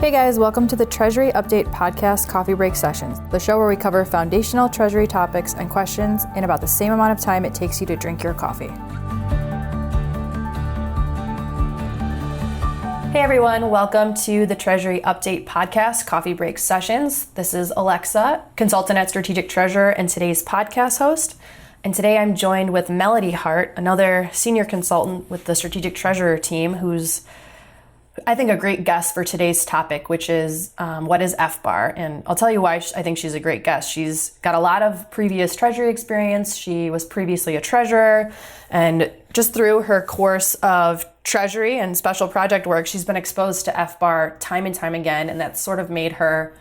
Hey guys, welcome to the Treasury Update Podcast Coffee Break Sessions, the show where we cover foundational Treasury topics and questions in about the same amount of time it takes you to drink your coffee. Hey everyone, welcome to the Treasury Update Podcast Coffee Break Sessions. This is Alexa, consultant at Strategic Treasurer and today's podcast host. And today I'm joined with Melody Hart, another senior consultant with the Strategic Treasurer team, who's I think a great guest for today's topic, which is what is FBAR? And I'll tell you why I think she's a great guest. She's got a lot of previous Treasury experience. She was previously a treasurer, and just through her course of Treasury and special project work, she's been exposed to FBAR time and time again, and that's sort of made her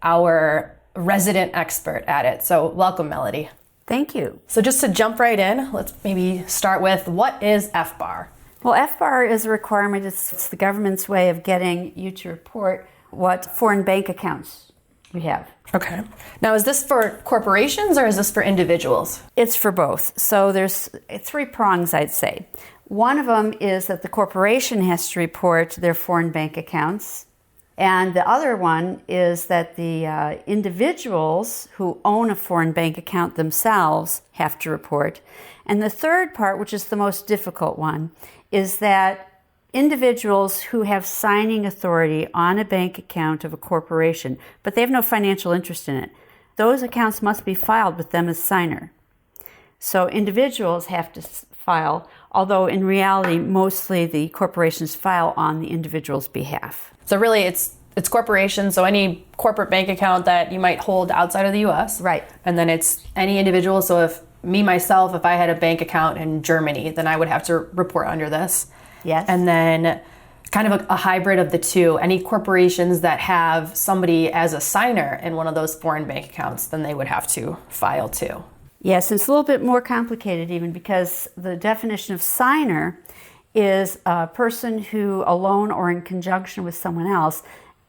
our resident expert at it. So welcome, Melody. Thank you. So just to jump right in, let's maybe start with what is FBAR? Well, FBAR is a requirement. It's the government's way of getting you to report what foreign bank accounts you have. Okay. Now, is this for corporations or is this for individuals? It's for both. So there's three prongs, I'd say. One of them is that the corporation has to report their foreign bank accounts. And the other one is that the individuals who own a foreign bank account themselves have to report. And the third part, which is the most difficult one, is that individuals who have signing authority on a bank account of a corporation, but they have no financial interest in it, those accounts must be filed with them as signer. So individuals have to file, although in reality, mostly the corporations file on the individual's behalf. So really, it's corporations, so any corporate bank account that you might hold outside of the U.S. Right. And then it's any individual, so if I had a bank account in Germany, then I would have to report under this. Yes. And then kind of a hybrid of the two. Any corporations that have somebody as a signer in one of those foreign bank accounts, then they would have to file too. Yes, it's a little bit more complicated even because the definition of signer is a person who, alone or in conjunction with someone else,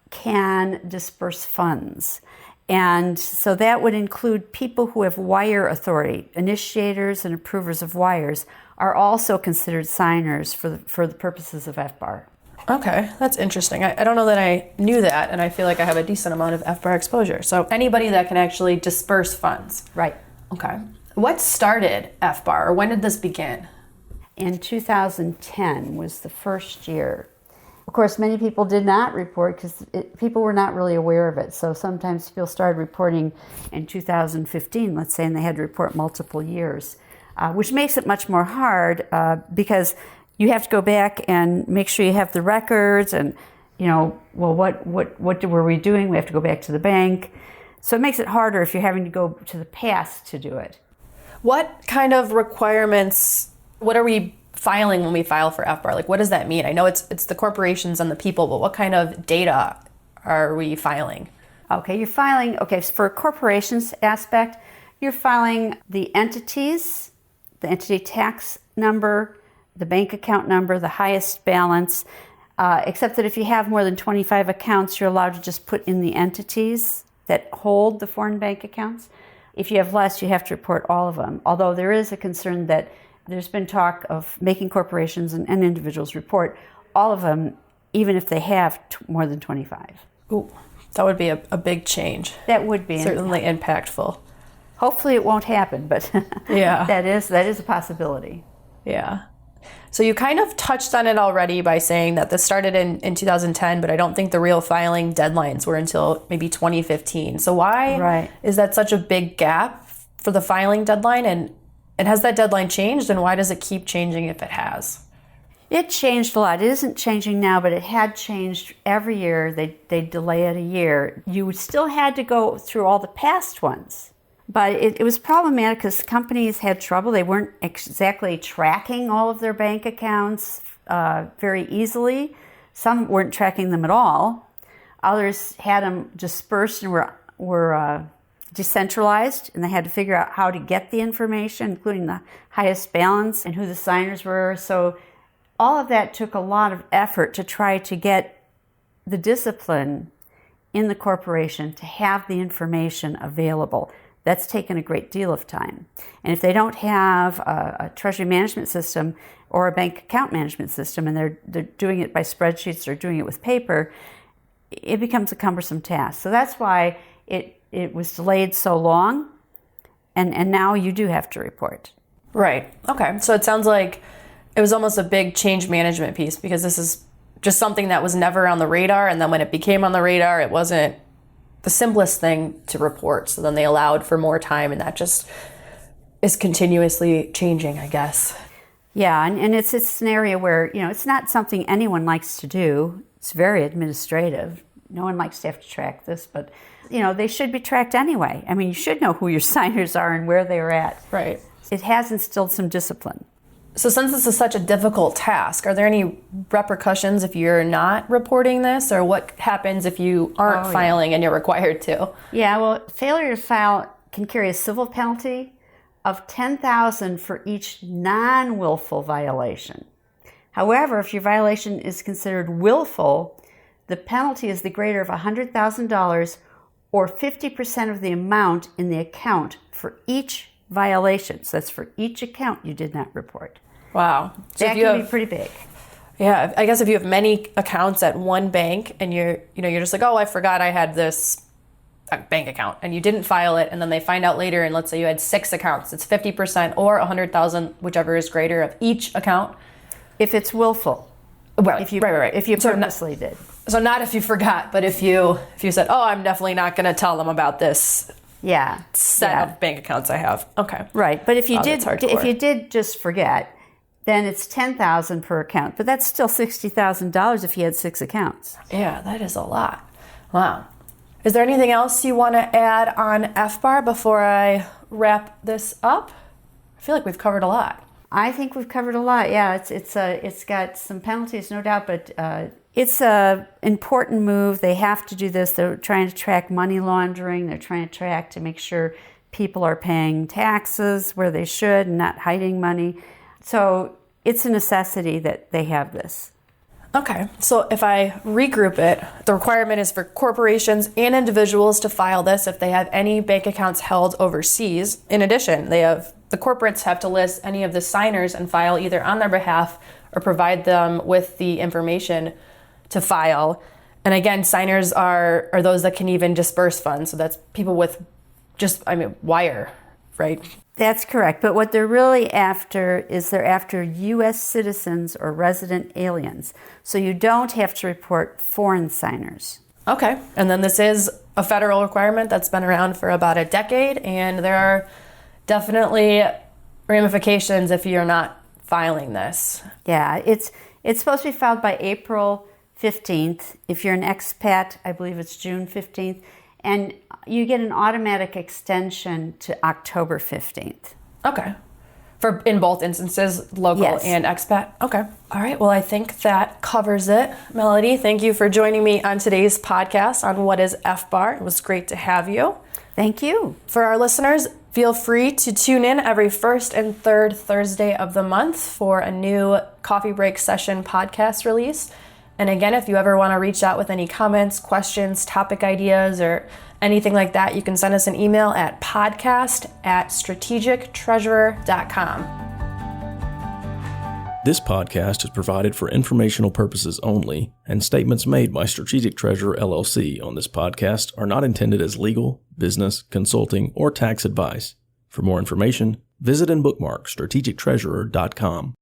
can disperse funds. And so that would include people who have wire authority. Initiators and approvers of wires are also considered signers for the purposes of FBAR. Okay, that's interesting. I don't know that I knew that, and I feel like I have a decent amount of FBAR exposure. So anybody that can actually disperse funds. Right. Okay. What started FBAR, or when did this begin? In 2010 was the first year. Of course, many people did not report because people were not really aware of it. So sometimes people started reporting in 2015, let's say, and they had to report multiple years, which makes it much more hard because you have to go back and make sure you have the records and, what were we doing? We have to go back to the bank. So it makes it harder if you're having to go to the past to do it. What kind of requirements, what are we filing when we file for FBAR? Like, what does that mean? I know it's the corporations and the people, but what kind of data are we filing? Okay, you're filing, for a corporations aspect, you're filing the entities, the entity tax number, the bank account number, the highest balance, except that if you have more than 25 accounts, you're allowed to just put in the entities that hold the foreign bank accounts. If you have less, you have to report all of them, although there is a concern that there's been talk of making corporations and individuals report all of them, even if they have more than 25. Ooh, that would be a big change. That would be certainly impactful. Hopefully it won't happen, but yeah, that is a possibility. Yeah. So you kind of touched on it already by saying that this started in 2010, but I don't think the real filing deadlines were until maybe 2015. So why is that such a big gap for the filing deadline? And has that deadline changed, and why does it keep changing if it has? It changed a lot. It isn't changing now, but it had changed every year. They delay it a year. You still had to go through all the past ones, but it was problematic because companies had trouble. They weren't exactly tracking all of their bank accounts very easily. Some weren't tracking them at all. Others had them dispersed and were decentralized, and they had to figure out how to get the information, including the highest balance and who the signers were. So all of that took a lot of effort to try to get the discipline in the corporation to have the information available. That's taken a great deal of time. And if they don't have a treasury management system or a bank account management system, and they're doing it by spreadsheets or doing it with paper, it becomes a cumbersome task. So that's why it was delayed so long, and now you do have to report. Right. Okay. So it sounds like it was almost a big change management piece, because this is just something that was never on the radar, and then when it became on the radar, it wasn't the simplest thing to report. So then they allowed for more time, and that just is continuously changing, I guess. Yeah, and it's a scenario where, it's not something anyone likes to do. It's very administrative. No one likes to have to track this, but, they should be tracked anyway. I mean, you should know who your signers are and where they are at. Right. It has instilled some discipline. So since this is such a difficult task, are there any repercussions if you're not reporting this, or what happens if you aren't filing and you're required to? Yeah, well, failure to file can carry a civil penalty of $10,000 for each non-willful violation. However, if your violation is considered willful, the penalty is the greater of $100,000 or 50% of the amount in the account for each violation. So that's for each account you did not report. Wow. So that can be pretty big. Yeah, I guess if you have many accounts at one bank and you're just like, oh, I forgot I had this bank account, and you didn't file it, and then they find out later, and let's say you had 6 accounts, it's 50% or $100,000, whichever is greater, of each account. If it's willful. Well, if you so purposely did. So not if you forgot, but if you said, oh, I'm definitely not going to tell them about this set of bank accounts I have. Okay. Right. But if you did just forget, then it's $10,000 per account. But that's still $60,000 if you had 6 accounts. Yeah, that is a lot. Wow. Is there anything else you want to add on FBAR before I wrap this up? I feel like we've covered a lot. I think we've covered a lot. Yeah, it's got some penalties, no doubt, but it's a important move. They have to do this. They're trying to track money laundering. They're trying to make sure people are paying taxes where they should and not hiding money. So it's a necessity that they have this. Okay, so if I regroup it, the requirement is for corporations and individuals to file this if they have any bank accounts held overseas. In addition, the corporates have to list any of the signers and file either on their behalf or provide them with the information to file. And again, signers are those that can even disperse funds. So that's people with wire, right? That's correct. But what they're really after is they're after U.S. citizens or resident aliens. So you don't have to report foreign signers. Okay. And then this is a federal requirement that's been around for about a decade, and there are definitely ramifications if you're not filing this. Yeah, it's supposed to be filed by April 15th. If you're an expat, I believe it's June 15th. And you get an automatic extension to October 15th. Okay. In both instances, local and expat? Okay. All right. Well, I think that covers it. Melody, thank you for joining me on today's podcast on What is FBAR. It was great to have you. Thank you. For our listeners, feel free to tune in every first and third Thursday of the month for a new Coffee Break Session podcast release. And again, if you ever want to reach out with any comments, questions, topic ideas, or anything like that, you can send us an email at podcast@strategictreasurer.com. This podcast is provided for informational purposes only, and statements made by Strategic Treasurer LLC on this podcast are not intended as legal, business, consulting, or tax advice. For more information, visit and bookmark strategictreasurer.com.